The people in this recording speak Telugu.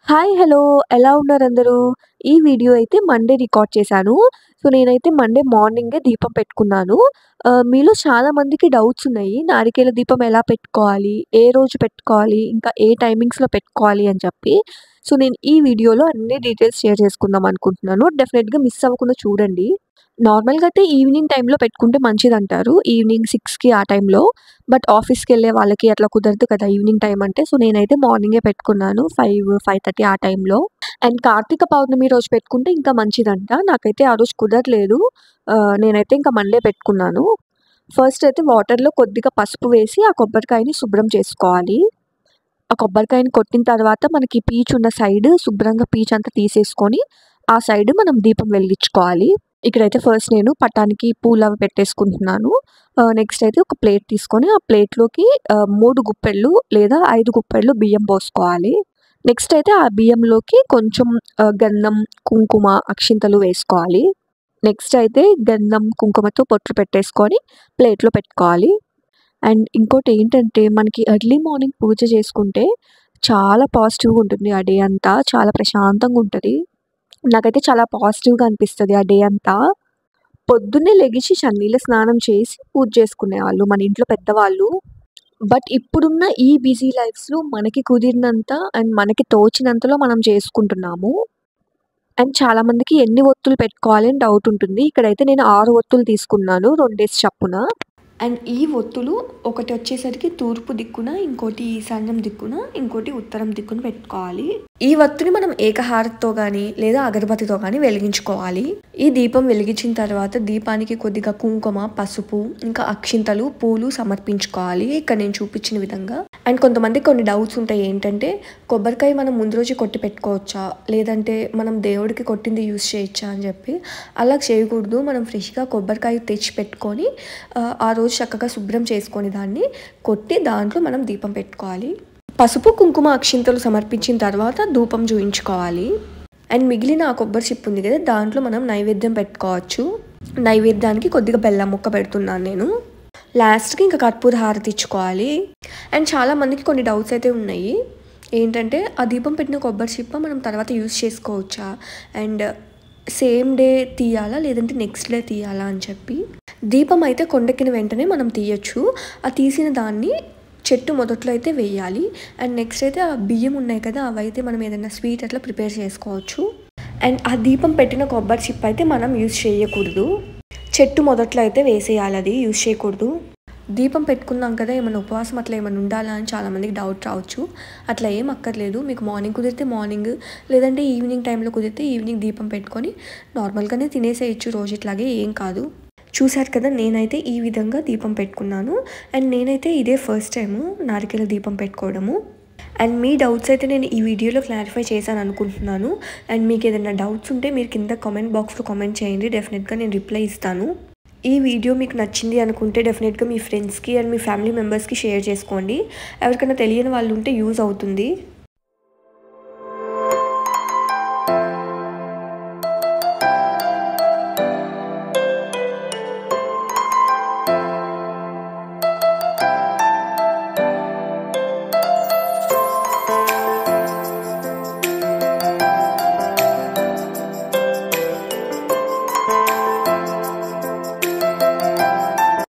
హాయ్! హలో! ఎలా ఉన్నారందరూ? ఈ వీడియో అయితే మండే రికార్డ్ చేశాను. సో, నేనైతే మండే మార్నింగే దీపం పెట్టుకున్నాను. మీలో చాలా మందికి డౌట్స్ ఉన్నాయి. నారికేల దీపం ఎలా పెట్టుకోవాలి? ఏ రోజు పెట్టుకోవాలి? ఇంకా ఏ టైమింగ్స్‌లో పెట్టుకోవాలి అని చెప్పి. సో, నేను ఈ వీడియోలో అన్ని డీటెయిల్స్ షేర్ చేసుకుందాం అనుకుంటున్నాను. డెఫినిట్‌గా మిస్ అవ్వకుండా చూడండి. నార్మల్‌గా అయితే ఈవినింగ్ టైమ్‌లో పెట్టుకుంటే మంచిదంటారు. ఈవినింగ్ 6కి ఆ టైంలో. బట్ ఆఫీస్‌కెళ్ళే వాళ్ళకి అట్లా కుదరదు కదా! ఈవినింగ్ టైమ్ అంటే. సో, నేనైతే మార్నింగే పెట్టుకున్నాను. 5, 5:30 ఆ టైంలో. అండ్ కార్తీక పౌర్ణమి రోజు పెట్టుకుంటే ఇంకా మంచిదంట. నాకైతే ఆ రోజు కుదరలేదు. నేనైతే ఇంకా మండే పెట్టుకున్నాను. ఫస్ట్ అయితే వాటర్‌లో కొద్దిగా పసుపు వేసి ఆ కొబ్బరికాయని శుభ్రం చేసుకోవాలి. ఆ కొబ్బరికాయని కొట్టిన తర్వాత మనకి పీచున్న సైడ్ శుభ్రంగా పీచంతా తీసేసుకొని, ఆ సైడ్ మనం దీపం వెలిగించుకోవాలి. ఇక్కడైతే ఫస్ట్ నేను పటానికి పూలవి పెట్టేసుకుంటున్నాను. నెక్స్ట్ అయితే ఒక ప్లేట్ తీసుకొని, ఆ ప్లేట్‌లోకి 3 గుప్పెళ్ళు లేదా 5 గుప్పెళ్ళు బియ్యం పోసుకోవాలి. నెక్స్ట్ అయితే ఆ బియ్యంలోకి కొంచెం గంధం, కుంకుమ, అక్షింతలు వేసుకోవాలి. నెక్స్ట్ అయితే గంధం, కుంకుమతో బొట్లు పెట్టేసుకొని ప్లేట్‌లో పెట్టుకోవాలి. అండ్ ఇంకోటేంటంటే మనకి ఎర్లీ మార్నింగ్ పూజ చేసుకుంటే చాలా పాజిటివ్‌గా ఉంటుంది ఆ డే అంతా. చాలా ప్రశాంతంగా ఉంటది. నాకైతే చాలా పాజిటివ్‌గా అనిపిస్తది ఆ డే అంతా. పొద్దున్నే లెగిసి చన్నీళ్ళ స్నానం చేసి పూజ చేసుకునేవాళ్ళు మన ఇంట్లో పెద్దవాళ్ళు. బట్ ఇప్పుడున్న ఈ బిజీ లైఫ్స్‌లో మనకి కుదిరినంత అండ్ మనకి తోచినంతలో మనం చేసుకుంటున్నాము. అండ్ చాలా మందికి ఎన్ని ఒత్తులు పెట్టుకోవాలి అని డౌట్ ఉంటుంది. ఇక్కడైతే నేను 6 ఒత్తులు తీసుకున్నాను 2 డేస్ చప్పున. అండ్ ఈ ఒత్తులు ఒకటొచ్చేసరికి తూర్పు దిక్కున, ఇంకోటి ఈశాన్యం దిక్కున, ఇంకోటి ఉత్తరం దిక్కున పెట్టుకోవాలి. ఈ వత్తుని మనం ఏకహారతితో గానీ, లేదా అగరబత్తితో గానీ వెలిగించుకోవాలి. ఈ దీపం వెలిగించిన తర్వాత దీపానికి కొద్దిగా కుంకుమ, పసుపు, ఇంకా అక్షింతలు, పూలు సమర్పించుకోవాలి. ఇక్కడ నేను చూపించిన విధంగా. అండ్ కొంతమందికి కొన్ని డౌట్స్ ఉంటాయి ఏంటంటే, కొబ్బరికాయ మనం ముందు రోజు కొట్టి పెట్టుకోవచ్చా? లేదంటే మనం దేవుడికి కొట్టింది యూజ్ చేయొచ్చా అని చెప్పి. అలా చేయకూడదు. మనం ఫ్రెష్‌గా కొబ్బరికాయ తెచ్చి పెట్టుకొని ఆ రోజు చక్కగా శుభ్రం చేసుకొని దాన్ని కొట్టి దాంట్లో మనం దీపం పెట్టుకోవాలి. పసుపు, కుంకుమ, అక్షింతలు సమర్పించిన తర్వాత ధూపం చూయించుకోవాలి. అండ్ మిగిలిన ఆ కొబ్బరి చిప్పు ఉంది కదా! దాంట్లో మనం నైవేద్యం పెట్టుకోవచ్చు. నైవేద్యానికి కొద్దిగా బెల్లం ముక్క పెడుతున్నాను నేను. లాస్ట్‌కి ఇంకా కర్పూర హారతి ఇచ్చుకోవాలి. అండ్ చాలామందికి కొన్ని డౌట్స్ అయితే ఉన్నాయి. ఏంటంటే ఆ దీపం పెట్టిన కొబ్బరి చిప్ప మనం తర్వాత యూజ్ చేసుకోవచ్చా? అండ్ సేమ్ డే తీయాలా? లేదంటే నెక్స్ట్ డే తీయాలా అని చెప్పి. దీపం అయితే కొండెక్కిన వెంటనే మనం తీయొచ్చు. ఆ తీసిన దాన్ని చెట్టు మొదట్లో అయితే వేయాలి. అండ్ నెక్స్ట్ అయితే ఆ బియ్యం ఉన్నాయి కదా! అవైతే మనం ఏదైనా స్వీట్ అట్లా ప్రిపేర్ చేసుకోవచ్చు. అండ్ ఆ దీపం పెట్టిన కొబ్బరి చిప్ప అయితే మనం యూజ్ చేయకూడదు. చెట్టు మొదట్లో అయితే వేసేయాలి, అది యూజ్ చేయకూడదు. దీపం పెట్టుకున్నాం కదా, ఏమైనా ఉపవాసం అట్లా ఏమైనా ఉండాలా అని చాలామందికి డౌట్ రావచ్చు. అట్లా ఏం అక్కర్లేదు. మీకు మార్నింగ్ కుదిరితే మార్నింగ్, లేదంటే ఈవినింగ్ టైంలో కుదిరితే ఈవినింగ్ దీపం పెట్టుకొని నార్మల్గానే తినేసేయచ్చు రోజు ఇట్లాగే, ఏం కాదు. చూశారు కదా, నేనైతే ఈ విధంగా దీపం పెట్టుకున్నాను. అండ్ నేనైతే ఇదే ఫస్ట్ టైము నారికేల దీపం పెట్టుకోవడము. అండ్ మీ డౌట్స్ అయితే నేను ఈ వీడియోలో క్లారిఫై చేశాను అనుకుంటున్నాను. అండ్ మీకు ఏదైనా డౌట్స్ ఉంటే మీరు కింద కామెంట్ బాక్స్లో కామెంట్ చేయండి. డెఫినెట్గా నేను రిప్లై ఇస్తాను. ఈ వీడియో మీకు నచ్చింది అనుకుంటే డెఫినెట్గా మీ ఫ్రెండ్స్కి అండ్ మీ ఫ్యామిలీ మెంబర్స్కి షేర్ చేసుకోండి. ఎవరికైనా తెలియని వాళ్ళు ఉంటే యూజ్ అవుతుంది.